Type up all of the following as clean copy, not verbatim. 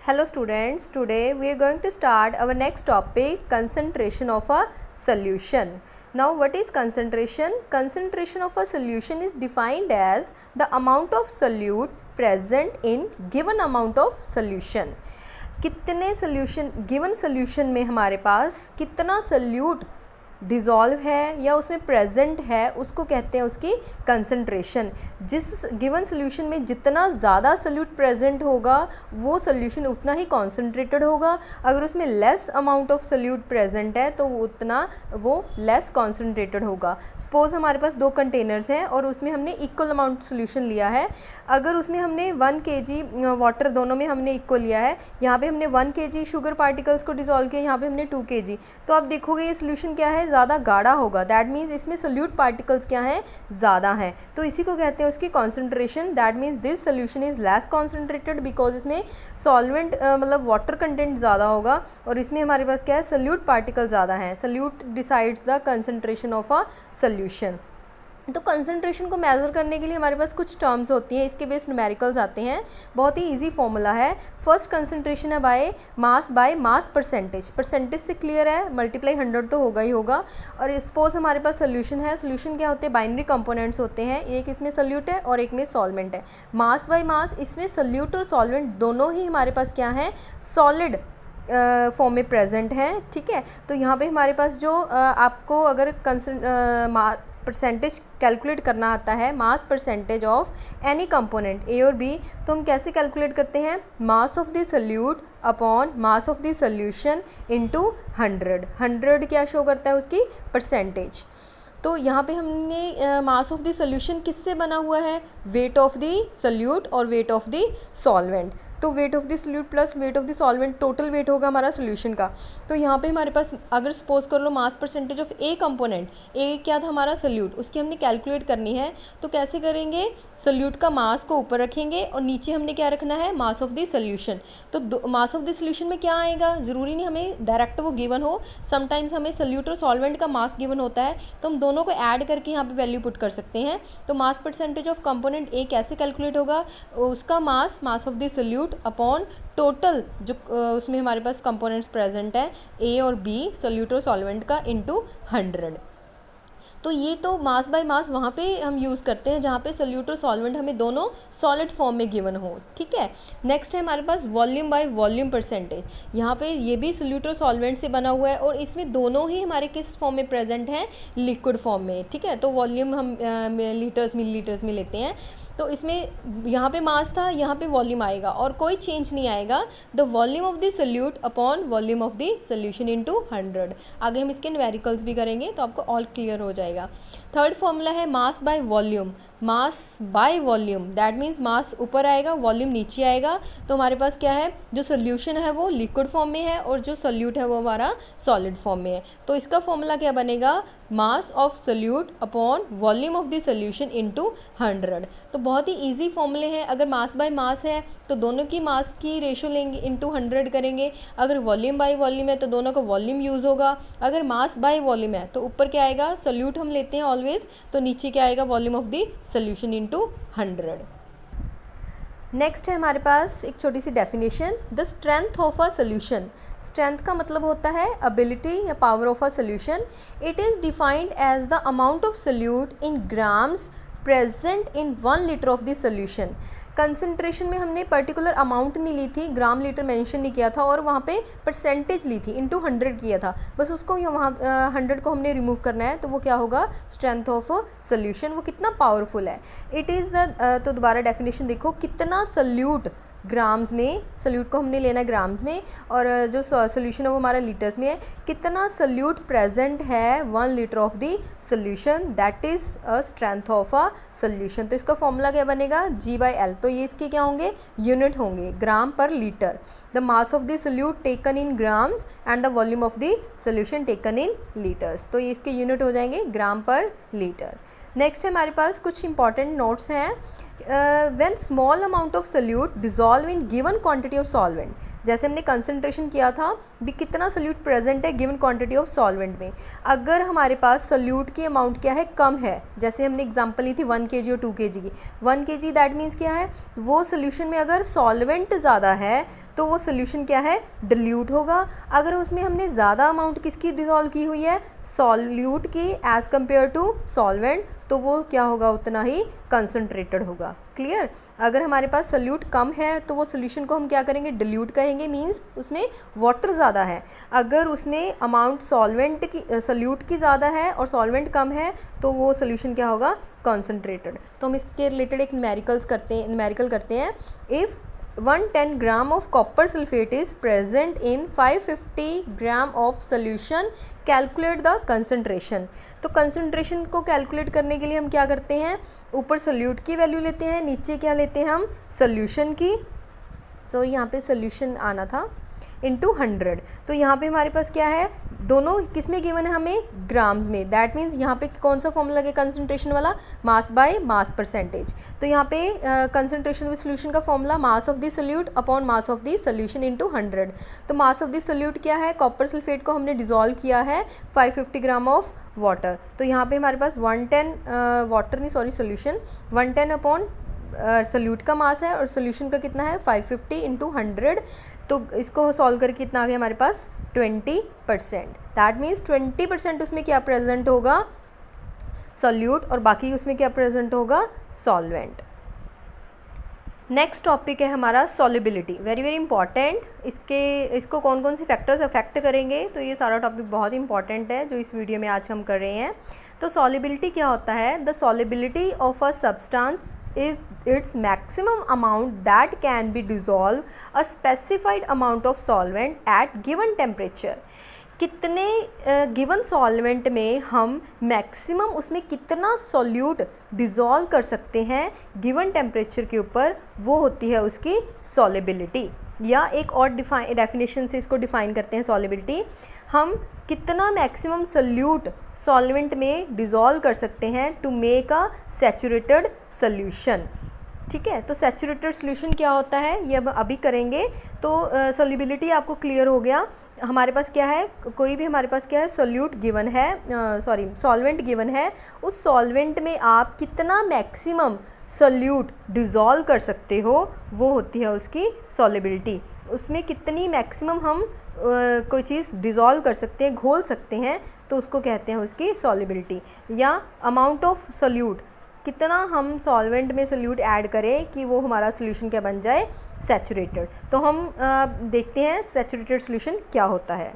Hello students, today we are going to start our next topic, concentration of a solution. Now what is concentration? Concentration of a solution is defined as the amount of solute present in given amount of solution. कितने solution given solution में हमारे पास कितना solute dissolve है या उसमें present है उसको कहते हैं उसकी कंसंट्रेशन। जिस गिवन सोल्यूशन में जितना ज़्यादा सोल्यूट प्रेजेंट होगा वो सोल्यूशन उतना ही कॉन्सेंट्रेटेड होगा। अगर उसमें less amount of solute present है तो वो लेस कॉन्सेंट्रेटेड होगा। सपोज़ हमारे पास 2 कंटेनर्स हैं और उसमें हमने इक्वल अमाउंट सोल्यूशन लिया है। अगर उसमें हमने 1 kg वाटर दोनों में हमने इक्वल लिया है, यहाँ पे हमने 1 kg शुगर पार्टिकल्स को डिज़ोल्व किया, यहाँ पे हमने 2 kg, तो आप देखोगे ये सोल्यूशन क्या है, ज़्यादा गाढ़ा होगा। दैट मीन्स इसमें सोल्यूट पार्टिकल्स क्या हैं, ज़्यादा हैं। तो इसी को कहते हैं उसकी concentration. That means this solution is less concentrated because इसमें सॉल्वेंट मतलब वाटर कंटेंट ज़्यादा होगा और इसमें हमारे पास क्या है, सोल्यूट पार्टिकल ज़्यादा हैं। Solute decides the concentration of a solution. तो कंसंट्रेशन को मेज़र करने के लिए हमारे पास कुछ टर्म्स होती हैं, इसके बेस्ड न्यूमेरिकल्स आते हैं। बहुत ही इजी फॉर्मूला है। फर्स्ट कंसंट्रेशन है बाय मास परसेंटेज। परसेंटेज से क्लियर है, मल्टीप्लाई 100 तो होगा ही होगा। और सपोज हमारे पास सोल्यूशन है। सोल्यूशन क्या होते हैं, बाइनरी कंपोनेंट्स होते हैं, एक इसमें सोल्यूट है और एक में सॉल्वेंट है। मास बाय मास, इसमें सोल्यूट और सॉल्वेंट दोनों ही हमारे पास क्या हैं, सॉलिड फॉर्म में प्रेजेंट हैं। ठीक है, तो यहाँ पे हमारे पास जो आपको अगर परसेंटेज कैलकुलेट करना आता है, मास परसेंटेज ऑफ एनी कंपोनेंट ए और बी, तो हम कैसे कैलकुलेट करते हैं, mass of the solute upon mass of the solution into 100। 100 क्या शो करता है, उसकी परसेंटेज। तो यहाँ पे हमने मास ऑफ द सोल्यूशन किससे बना हुआ है, वेट ऑफ द सोल्यूट और वेट ऑफ द सॉल्वेंट। तो weight of the solute plus weight of the solvent total weight होगा हमारा सोल्यूशन का। तो यहाँ पे हमारे पास अगर सपोज कर लो mass percentage of A component, A क्या था हमारा सोल्यूट, उसकी हमने कैलकुलेट करनी है। तो कैसे करेंगे, सोल्यूट का मास को ऊपर रखेंगे और नीचे हमने क्या रखना है, मास ऑफ द सोल्यूशन। तो मास ऑफ द सोल्यूशन में क्या आएगा, ज़रूरी नहीं हमें डायरेक्ट वो गिवन हो, समटाइम्स हमें सोल्यूट और सॉल्वेंट का मास गिवन होता है, तो हम दोनों को ऐड करके यहाँ पे वैल्यू पुट कर सकते हैं। तो मास परसेंटेज ऑफ कंपोनेंट ए कैसे कैलकुलेट होगा, उसका mass of the solute upon total जो उसमें हमारे पास कंपोनेंट्स प्रेजेंट है ए और बी, सोल्यूट और सॉल्वेंट का, इनटू 100। तो ये तो मास बाय मास वहाँ पे हम यूज़ करते हैं जहाँ पे सोल्यूट और सॉल्वेंट हमें दोनों सॉलिड फॉर्म में गिवन हो। ठीक है, नेक्स्ट है हमारे पास वॉल्यूम बाय वॉल्यूम परसेंटेज। यहाँ पे ये भी सोल्यूट और सॉल्वेंट से बना हुआ है और इसमें दोनों ही हमारे किस फॉर्म में प्रेजेंट हैं, लिक्विड फॉर्म में। ठीक है, तो वॉल्यूम हम लीटर्स मिलीलीटर्स में लेते हैं। तो इसमें यहाँ पे मास था, यहाँ पे वॉल्यूम आएगा और कोई चेंज नहीं आएगा। The volume of the solute upon volume of the solution into 100। आगे हम इसके न्यूमेरिकल्स भी करेंगे तो आपको ऑल क्लियर हो जाएगा। थर्ड फॉर्मूला है mass by volume. Mass by volume that means mass ऊपर आएगा, वॉल्यूम नीचे आएगा। तो हमारे पास क्या है, जो सोल्यूशन है वो लिक्विड फॉर्म में है और जो सोल्यूट है वो हमारा सॉलिड फॉर्म में है। तो इसका फॉर्मूला क्या बनेगा, mass of solute upon volume of the solution into 100। तो बहुत ही इजी फॉर्मूले हैं। अगर मास बाय मास है तो दोनों की मास की रेशो लेंगे, इनटू 100 करेंगे। अगर वॉल्यूम बाय वॉल्यूम है तो दोनों का वॉल्यूम यूज़ होगा। अगर मास बाय वॉल्यूम है तो ऊपर क्या आएगा, सोल्यूट हम लेते हैं ऑलवेज, तो नीचे क्या आएगा, volume of the solution into 100। Next है हमारे पास एक छोटी सी definition, the strength of a solution. Strength का मतलब होता है एबिलिटी या power of a solution. It is defined as the amount of solute in grams present in 1 litre of the solution. Concentration में हमने पर्टिकुलर अमाउंट नहीं ली थी, ग्राम litre mention नहीं किया था और वहाँ पे परसेंटेज ली थी, इनटू 100 किया था। बस उसको वहाँ 100 को हमने रिमूव करना है, तो वो क्या होगा, स्ट्रेंथ ऑफ सोल्यूशन, वो कितना पावरफुल है। इट इज़ द, तो दोबारा डेफिनेशन देखो, कितना सोल्यूट ग्राम्स में, सोल्यूट को हमने लेना है ग्राम्स में और जो सोल्यूशन है वो हमारा लीटर्स में है। कितना सोल्यूट प्रेजेंट है 1 litre of the solution, that is a strength of a solution. तो इसका फॉर्मूला क्या बनेगा, G/L। तो ये इसके क्या होंगे, यूनिट होंगे, ग्राम पर litre. The mass of the solute taken in grams and the volume of the solution taken in litres. तो ये इसके यूनिट हो जाएंगे ग्राम पर लीटर। नेक्स्ट है हमारे पास कुछ इंपॉर्टेंट नोट्स हैं। When small amount of solute dissolve in given quantity of solvent, जैसे हमने कंसंट्रेशन किया था भी कितना सोल्यूट प्रेजेंट है गिवन क्वांटिटी ऑफ सॉल्वेंट में। अगर हमारे पास सोल्यूट की अमाउंट क्या है, कम है, जैसे हमने एग्जांपल ली थी 1 kg और 2 kg की। 1 kg दैट मीन्स क्या है, वो सोल्यूशन में अगर सॉल्वेंट ज़्यादा है तो वो सोल्यूशन क्या है, डिल्यूट होगा। अगर उसमें हमने ज़्यादा अमाउंट किसकी डिज़ोल्व की हुई है, सॉल्यूट की एज़ कम्पेयर टू सॉल्वेंट, तो वो क्या होगा, उतना ही कंसनट्रेटेड होगा। क्लियर। अगर हमारे पास सोल्यूट कम है तो वो सोल्यूशन को हम क्या करेंगे, डिल्यूट कहेंगे, मींस उसमें वाटर ज़्यादा है। अगर उसमें अमाउंट सॉल्वेंट की सोल्यूट की ज़्यादा है और सॉल्वेंट कम है तो वो सोल्यूशन क्या होगा, कॉन्सनट्रेटेड। तो हम इसके रिलेटेड एक न्यूमेरिकल करते हैं। If 110 gram of copper sulfate is present in 550 gram of solution, calculate the concentration। तो concentration को कैलकुलेट करने के लिए हम क्या करते हैं, ऊपर सोल्यूट की वैल्यू लेते हैं, नीचे क्या लेते हैं हम, सोल्यूशन की। सो यहाँ पे सोल्यूशन आना था इंटू 100। तो यहाँ पे हमारे पास क्या है, दोनों किस में गिवन है, हमें ग्राम्स में। दैट मीन्स यहाँ पे कौन सा फॉर्मूला लगे, कंसंट्रेशन वाला, मास बाय मास परसेंटेज। तो यहाँ पे कंसंट्रेशन विद सोल्यूशन का formula mass of the solute upon mass of the solution into 100। तो मास ऑफ द सोल्यूट क्या है, कॉपर सल्फेट को हमने डिजोल्व किया है 550 ग्राम ऑफ वाटर। तो यहाँ पे हमारे पास 110 सोल्यूशन 110 अपॉन सोल्यूट का मास है और सोल्यूशन का कितना है 550 इंटू 100। तो इसको सॉल्व करके कितना आ गया हमारे पास 20%। दैट मीन्स 20% उसमें क्या प्रेजेंट होगा, सोल्यूट, और बाकी उसमें क्या प्रेजेंट होगा, सॉल्वेंट। नेक्स्ट टॉपिक है हमारा सॉल्युबिलिटी, वेरी वेरी इंपॉर्टेंट। इसको कौन कौन से फैक्टर्स अफेक्ट करेंगे, तो ये सारा टॉपिक बहुत इंपॉर्टेंट है जो इस वीडियो में आज हम कर रहे हैं। तो सॉल्युबिलिटी क्या होता है, the solubility of a substance is its maximum amount that can be dissolved a specified amount of solvent at given temperature। कितने गिवन सॉल्वेंट में हम मैक्सिमम उसमें कितना सॉल्यूट डिज़ोल्व कर सकते हैं गिवन टेम्परेचर के ऊपर, वो होती है उसकी सॉल्युबिलिटी। या एक और डेफिनेशन से इसको डिफ़ाइन करते हैं सॉल्युबिलिटी, हम कितना मैक्सिमम सोल्यूट सॉल्वेंट में डिज़ोल्व कर सकते हैं to make a saturated solution. ठीक है, तो सैचुरेटेड सोल्यूशन क्या होता है ये अब अभी करेंगे। तो सॉल्युबिलिटी आपको क्लियर हो गया। हमारे पास क्या है, कोई भी हमारे पास क्या है, सोल्यूट गिवन है, सॉल्वेंट गिवन है, उस सॉल्वेंट में आप कितना मैक्सिमम सोल्यूट डिज़ोल्व कर सकते हो, वो होती है उसकी सॉल्युबिलिटी। उसमें कितनी मैक्सिमम हम कोई चीज़ डिज़ोल्व कर सकते हैं, घोल सकते हैं, तो उसको कहते हैं उसकी सॉल्युबिलिटी। या अमाउंट ऑफ सोल्यूट, कितना हम सॉल्वेंट में सोल्यूट ऐड करें कि वो हमारा सोल्यूशन क्या बन जाए, सैचुरेटेड। तो हम देखते हैं सैचुरेटेड सोल्यूशन क्या होता है।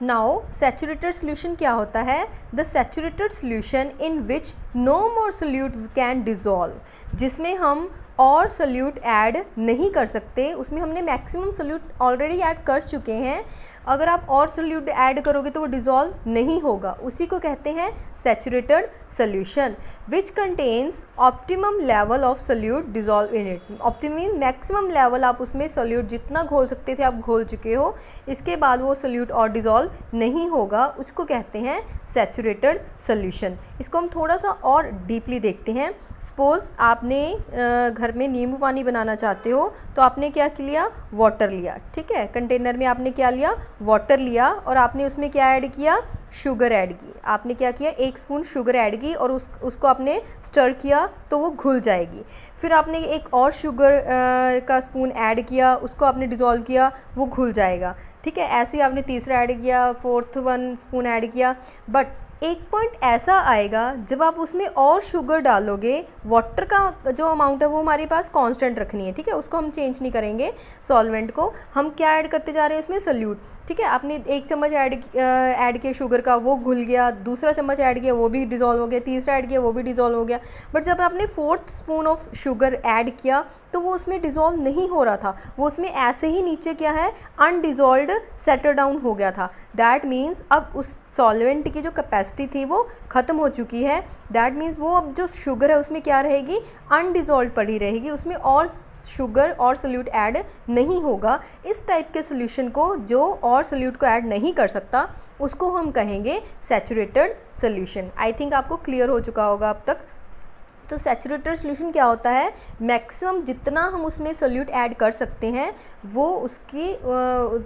नाउ सैचुरेटेड सोल्यूशन क्या होता है, the saturated solution in which no more solute can dissolve, जिसमें हम और सोल्यूट ऐड नहीं कर सकते, उसमें हमने मैक्सिमम सोल्यूट ऑलरेडी ऐड कर चुके हैं। अगर आप और सोल्यूट ऐड करोगे तो वो डिज़ोल्व नहीं होगा, उसी को कहते हैं saturated solution. Which contains optimum level of solute dissolve in it. Optimum maximum level आप उसमें सोल्यूट जितना घोल सकते थे आप घोल चुके हो, इसके बाद वो सोल्यूट और डिज़ोल्व नहीं होगा, उसको कहते हैं सैचुरेटेड सोल्यूशन। इसको हम थोड़ा सा और डीपली देखते हैं। सपोज़ आपने घर में नींबू पानी बनाना चाहते हो, तो आपने क्या लिया, वाटर लिया। ठीक है, कंटेनर में आपने क्या लिया, वाटर लिया, और आपने उसमें क्या ऐड किया, शुगर ऐड की। आपने क्या किया, 1 स्पून शुगर ऐड की और उसको आपने स्टर किया तो वो घुल जाएगी। फिर आपने एक और शुगर का स्पून ऐड किया, उसको आपने डिज़ोल्व किया, वो घुल जाएगा। ठीक है, ऐसे ही आपने तीसरा ऐड किया, 4th 1 स्पून ऐड किया। बट एक पॉइंट ऐसा आएगा जब आप उसमें और शुगर डालोगे, वाटर का जो अमाउंट है वो हमारे पास कांस्टेंट रखनी है। ठीक है, उसको हम चेंज नहीं करेंगे सॉल्वेंट को। हम क्या ऐड करते जा रहे हैं उसमें, सोल्यूट। ठीक है, आपने 1 चम्मच ऐड किया शुगर का, वो घुल गया, दूसरा चम्मच ऐड किया वो भी डिज़ोल्व हो गया, तीसरा ऐड किया वो भी डिज़ोल्व हो गया। बट जब आपने 4th spoon of sugar add किया तो वो उसमें डिज़ोल्व नहीं हो रहा था, वो उसमें ऐसे ही नीचे क्या है, अनडिज़ोल्व्ड सेटल डाउन हो गया था। दैट मीन्स अब उस सॉल्वेंट की जो कैपेसिटी थी वो ख़त्म हो चुकी है। दैट मीन्स वो अब जो शुगर है उसमें क्या रहेगी, अनडिज़ोल्व पड़ी रहेगी, उसमें और शुगर और सोल्यूट ऐड नहीं होगा। इस टाइप के सोल्यूशन को जो और सोल्यूट को ऐड नहीं कर सकता, उसको हम कहेंगे सैचुरेटेड सोल्यूशन। आई थिंक आपको क्लियर हो चुका होगा अब तक। तो सैचुरेटेड सोल्यूशन क्या होता है, मैक्सिमम जितना हम उसमें सोल्यूट ऐड कर सकते हैं वो उसकी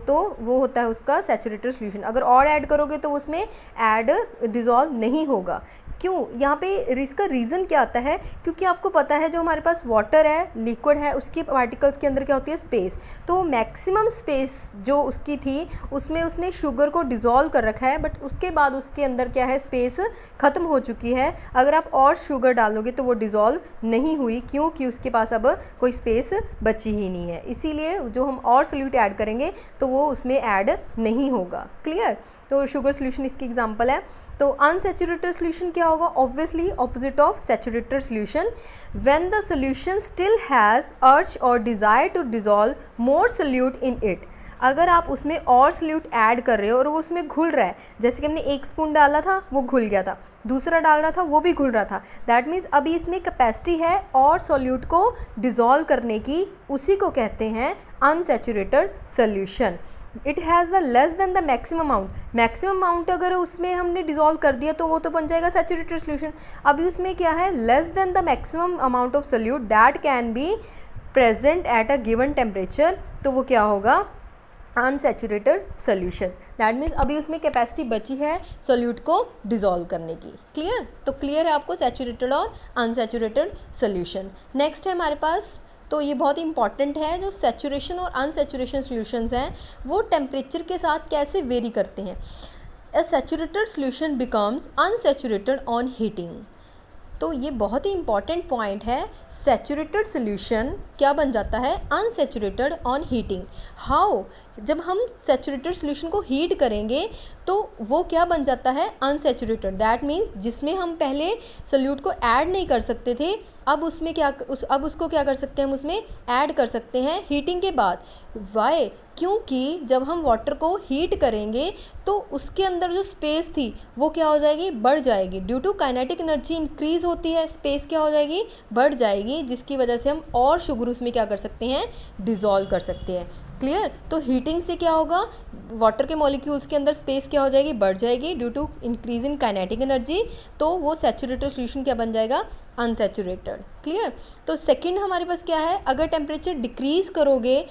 तो वो होता है उसका सैचुरेटेड सोल्यूशन। अगर और ऐड करोगे तो उसमें ऐड डिज़ोल्व नहीं होगा। क्यों, यहाँ पे इसका रीज़न क्या आता है, क्योंकि आपको पता है जो हमारे पास वाटर है, लिक्विड है, उसके पार्टिकल्स के अंदर क्या होती है, स्पेस। तो मैक्सिमम स्पेस जो उसकी थी उसमें उसने शुगर को डिज़ोल्व कर रखा है, बट उसके बाद उसके अंदर क्या है, स्पेस ख़त्म हो चुकी है। अगर आप और शुगर डालोगे तो वो डिज़ोल्व नहीं हुई, क्योंकि उसके पास अब कोई स्पेस बची ही नहीं है। इसीलिए जो हम और सोल्यूट ऐड करेंगे तो वो उसमें ऐड नहीं होगा। क्लियर, तो शुगर सोल्यूशन इसकी एग्जांपल है। तो अनसैचुरेटेड सोल्यूशन क्या होगा, obviously opposite of saturated solution. When the solution still has urge और desire to dissolve more solute in it. अगर आप उसमें और सोल्यूट ऐड कर रहे हो और वो उसमें घुल रहा है, जैसे कि हमने 1 स्पून डाला था वो घुल गया था, दूसरा डाल रहा था वो भी घुल रहा था, दैट मीन्स अभी इसमें कैपेसिटी है और सोल्यूट को डिज़ोल्व करने की, उसी को कहते हैं unsaturated solution. It has the less than the maximum amount. Maximum amount अगर उसमें हमने डिज़ोल्व कर दिया तो वो तो बन जाएगा सैचुरेटेड सोल्यूशन। अभी उसमें क्या है, less than the maximum amount of solute that can be present at a given temperature, तो वो क्या होगा, अनसैचुरेटेड सोल्यूशन। दैट मीन्स अभी उसमें कैपेसिटी बची है सोल्यूट को डिज़ोल्व करने की। क्लियर, तो क्लियर है आपको सैचुरेटेड और अनसैचुरेटेड सोल्यूशन। नेक्स्ट है हमारे पास, तो ये बहुत इंपॉर्टेंट है, जो सैचुरेशन और अनसैचुरेशन सोल्यूशंस हैं वो टेम्परेचर के साथ कैसे वेरी करते हैं। अ saturated solution becomes unsaturated on heating. तो ये बहुत ही इंपॉर्टेंट पॉइंट है, सैचुरेटेड सोल्यूशन क्या बन जाता है, अनसैचुरेटेड ऑन हीटिंग। हाउ, जब हम सैचुरेटेड सोल्यूशन को हीट करेंगे तो वो क्या बन जाता है, अनसैचुरेटेड। दैट मीन्स जिसमें हम पहले सोल्यूट को ऐड नहीं कर सकते थे, अब उसमें क्या अब उसको क्या कर सकते हैं, हम उसमें ऐड कर सकते हैं हीटिंग के बाद। वाई, क्योंकि जब हम वाटर को हीट करेंगे तो उसके अंदर जो स्पेस थी वो क्या हो जाएगी, बढ़ जाएगी। Due to kinetic energy increase होती है, स्पेस क्या हो जाएगी, बढ़ जाएगी, जिसकी वजह से हम और शुगर उसमें क्या कर सकते हैं, डिज़ोल्व कर सकते हैं। क्लियर, तो हीटिंग से क्या होगा, वाटर के मॉलिक्यूल्स के अंदर स्पेस क्या हो जाएगी, बढ़ जाएगी due to increase in kinetic energy, तो वो सैचुरेटेड सोल्यूशन क्या बन जाएगा, अनसैचुरेटेड। क्लियर, तो सेकंड हमारे पास क्या है, अगर टेम्परेचर डिक्रीज करोगे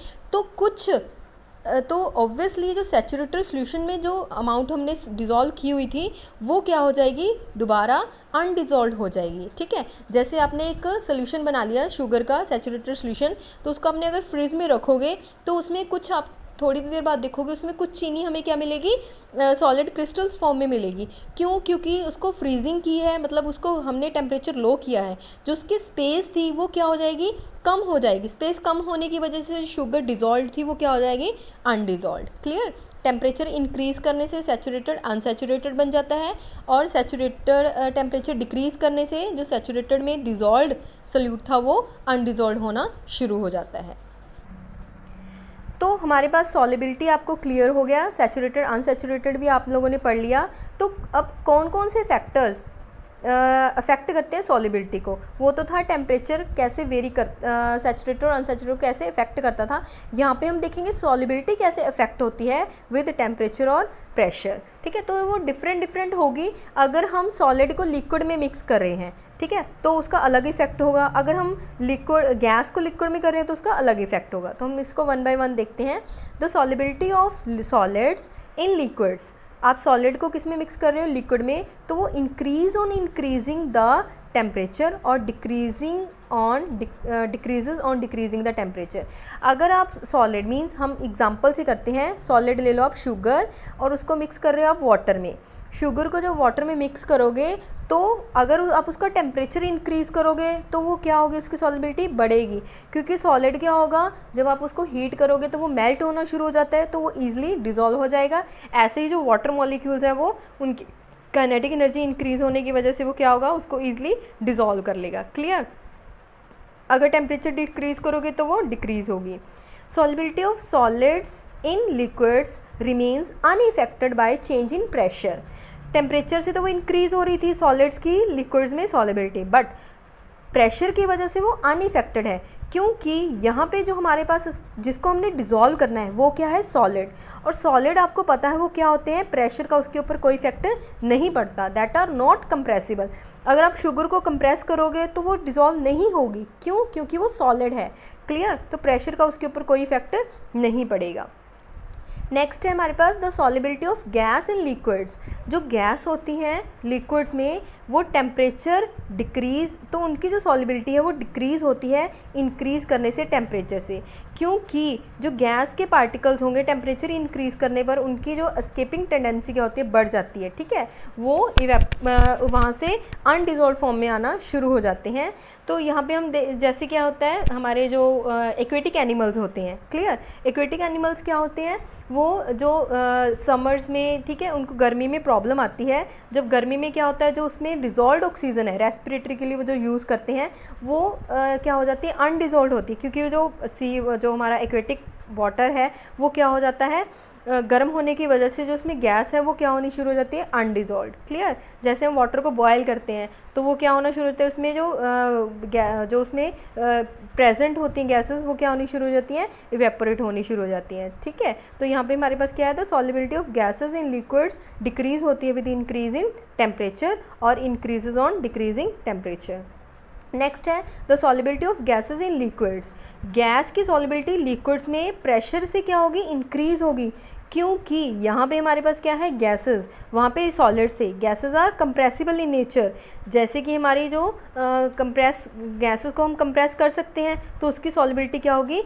तो ऑब्वियसली जो सैचुरेटेड सोल्यूशन में जो अमाउंट हमने डिज़ोल्व की हुई थी वो क्या हो जाएगी, दोबारा अनडिज़ोल्व हो जाएगी। ठीक है, जैसे आपने एक सोल्यूशन बना लिया शुगर का, सैचुरेटेड सोल्यूशन, तो उसको आपने अगर फ्रिज में रखोगे तो उसमें कुछ आप थोड़ी देर बाद देखोगे उसमें कुछ चीनी हमें क्या मिलेगी, सॉलिड क्रिस्टल्स फॉर्म में मिलेगी। क्यों, क्योंकि उसको फ्रीजिंग की है, मतलब उसको हमने टेम्परेचर लो किया है, जो उसकी स्पेस थी वो क्या हो जाएगी, कम हो जाएगी। स्पेस कम होने की वजह से शुगर डिज़ोल्व थी वो क्या हो जाएगी, अनडिज़ोल्व। क्लियर, टेम्परेचर इंक्रीज़ करने से सैचुरेटेड अनसैचुरेटेड बन जाता है, और सैचुरेटेड टेम्परेचर डिक्रीज़ करने से जो सैचुरेटेड में डिज़ोल्व सोल्यूट था वो अनडिज़ोल्व होना शुरू हो जाता है। तो हमारे पास सॉलिबिलिटी आपको क्लियर हो गया, सैचुरेटेड अनसैचुरेटेड भी आप लोगों ने पढ़ लिया। तो अब कौन कौन से फैक्टर्स अफेक्ट करते हैं सॉलिबिलिटी को, वो तो था टेम्परेचर कैसे वेरी कर, सैचुरेटेड और अनसैचुरेटेड कैसे इफेक्ट करता था। यहाँ पे हम देखेंगे सॉलिबिलिटी कैसे इफेक्ट होती है विद टेम्परेचर और प्रेशर। ठीक है, तो वो डिफरेंट होगी। अगर हम सॉलिड को लिक्विड में मिक्स कर रहे हैं, ठीक है, तो उसका अलग इफेक्ट होगा। अगर हम लिक्विड गैस को लिक्विड में कर रहे हैं तो उसका अलग इफेक्ट होगा। तो हम इसको 1 बाय 1 देखते हैं। The solubility of solids in liquids, आप सॉलिड को किस में मिक्स कर रहे हो, लिक्विड में, तो वो increase on increasing the temperature और decreases on decreasing the temperature. अगर आप सॉलिड मीन्स हम एग्जांपल से करते हैं, सॉलिड ले लो आप शुगर और उसको मिक्स कर रहे हो आप वाटर में। शुगर को जब वाटर में मिक्स करोगे तो अगर आप उसका टेम्परेचर इंक्रीज़ करोगे तो वो क्या होगी, उसकी सॉलिबिलिटी बढ़ेगी, क्योंकि सॉलिड क्या होगा, जब आप उसको हीट करोगे तो वो मेल्ट होना शुरू हो जाता है, तो वो ईजिली डिज़ोल्व हो जाएगा। ऐसे ही जो वाटर मॉलिक्यूल्स हैं वो उनकी काइनेटिक एनर्जी इंक्रीज़ होने की वजह से वो क्या होगा, उसको ईजिली डिज़ोल्व कर लेगा। क्लियर, अगर टेम्परेचर डिक्रीज़ करोगे तो वो डिक्रीज़ होगी। Solubility of solids in liquids remains unaffected by change in pressure. Temperature से तो वो इंक्रीज़ हो रही थी सॉलिड्स की लिक्विड्स में सॉलिबिलिटी, बट प्रेशर की वजह से वो अनइफेक्टेड है। क्योंकि यहाँ पे जो हमारे पास जिसको हमने डिज़ोल्व करना है वो क्या है, सॉलिड। और सॉलिड आपको पता है वो क्या होते हैं, प्रेशर का उसके ऊपर कोई इफेक्ट नहीं पड़ता, दैट आर नॉट कंप्रेसिबल। अगर आप शुगर को कंप्रेस करोगे तो वो डिज़ोल्व नहीं होगी, क्यों, क्योंकि वो सॉलिड है। क्लियर, तो प्रेशर का उसके ऊपर कोई इफेक्ट नहीं पड़ेगा। नेक्स्ट है हमारे पास the solubility of gas in liquids. जो गैस होती हैं लिक्विड्स में वो टेम्परेचर डिक्रीज़, तो उनकी जो सॉलिबिलिटी है वो डिक्रीज़ होती है इंक्रीज़ करने से टेम्परेचर से, क्योंकि जो गैस के पार्टिकल्स होंगे टेम्परेचर इंक्रीज़ करने पर उनकी जो एस्केपिंग टेंडेंसी क्या होती है, बढ़ जाती है। ठीक है, वो वहाँ से अनडिज़ोल्व फॉर्म में आना शुरू हो जाते हैं। तो यहाँ पे हम जैसे क्या होता है, हमारे जो एक्वेटिक एनिमल्स होते हैं, क्लियर, एक्वेटिक एनिमल्स क्या होते हैं, वो जो समर्स में, ठीक है, उनको गर्मी में प्रॉब्लम आती है। जब गर्मी में क्या होता है, जो उसमें डिज़ोल्व्ड ऑक्सीजन है रेस्पिरेटरी के लिए वो जो यूज़ करते हैं वो क्या हो जाती है, अनडिज़ोल्व्ड होती है, क्योंकि जो हमारा एक्वेटिक वाटर है वो क्या हो जाता है, गर्म होने की वजह से जो उसमें गैस है वो क्या होनी शुरू हो जाती है, अनडिज़ोल्व्ड। क्लियर, जैसे हम वाटर को बॉयल करते हैं तो वो क्या होना शुरू होता है, उसमें जो उसमें प्रेजेंट होती हैं गैसेस वो क्या होनी शुरू हो जाती हैं, इवेपोरेट होनी शुरू हो जाती हैं। ठीक है, तो यहाँ पे हमारे पास क्या है, तो solubility of gases in liquids decrease होती है विद इंक्रीज इन टेम्परेचर और increases on decreasing temperature. Next है the solubility of gases in liquids. Gas की सॉलिबिलिटी लिक्विड्स में प्रेशर से क्या होगी, इंक्रीज होगी, क्योंकि यहाँ पे हमारे पास क्या है, गैसेस, वहाँ पे सॉलिड्स थे। Gases are compressible in nature, जैसे कि हमारी जो गैसेस को हम कंप्रेस कर सकते हैं तो उसकी सॉलिबिलिटी क्या होगी,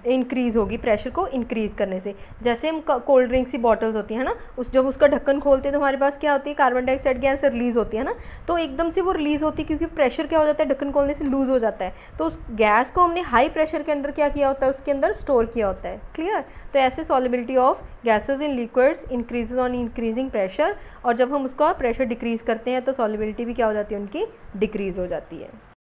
इंक्रीज़ होगी प्रेशर को इंक्रीज़ करने से। जैसे हम कोल्ड ड्रिंक्स की बॉटल्स होती है ना, जब उसका ढक्कन खोलते हैं तो हमारे पास क्या होती है, कार्बन डाइऑक्साइड गैस रिलीज़ होती है ना, तो एकदम से वो रिलीज़ होती है क्योंकि प्रेशर क्या हो जाता है, ढक्कन खोलने से लूज़ हो जाता है। तो उस गैस को हमने हाई प्रेशर के अंदर क्या किया होता है, उसके अंदर स्टोर किया होता है। क्लियर, तो ऐसे solubility of gases in liquids increases on increasing pressure, और जब हम उसका प्रेशर डिक्रीज़ करते हैं तो सॉलिबिलिटी भी क्या हो जाती है, उनकी डिक्रीज़ हो जाती है।